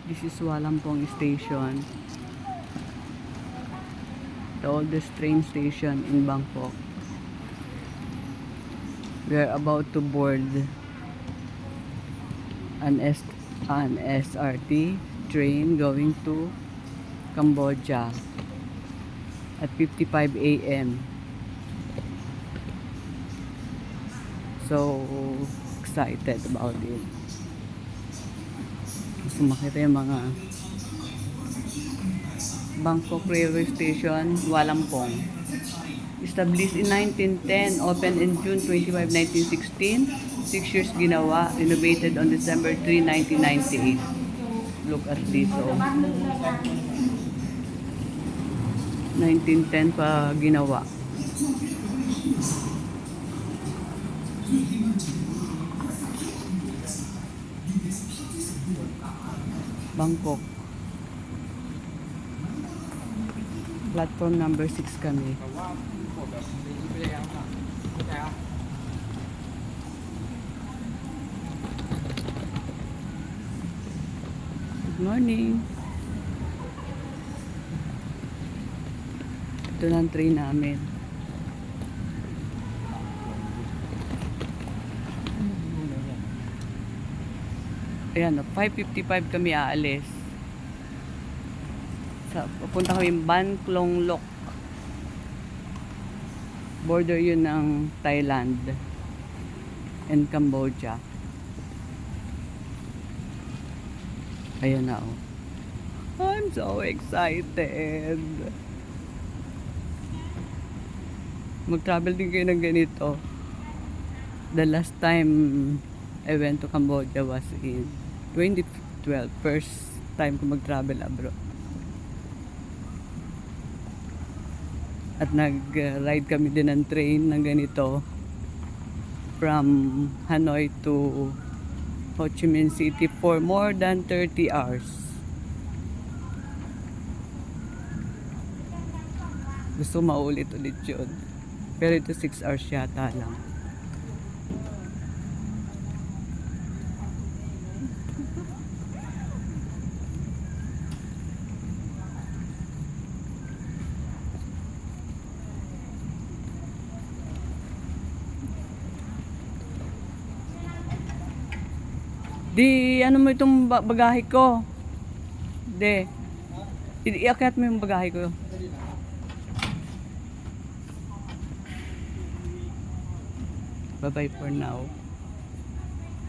This is Walampong Station, the oldest train station in Bangkok. We are about to board an SRT train going to Cambodia at 5:55 a.m. So excited about it. Gusto makita yung mga Bangkok Railway Station, Walampong. Established in 1910, opened in June 25, 1916. 6 years ginawa, renovated on December 3, 1998. Look at this, oh. 1910 pa ginawa. Bangkok. Platform number 6 kami. Good morning. Ito na ang train namin. Ayan, 5:55 kami aalis. Papunta kami Ban Klong Lok. Border yun ng Thailand and Cambodia. Ayan na, oh. I'm so excited. Mag-travel din kayo ng ganito. The last time I went to Cambodia was in 2012. First time ko mag-travel abroad. At nag-ride kami din ng train ng ganito from Hanoi to Ho Chi Minh City for more than 30 hours. Gusto maulit-ulit yun. Pero ito 6 hours yata lang. Di, ano mo itong bagahe ko? De, iakyat mo yung bagahe ko. Bye-bye for now.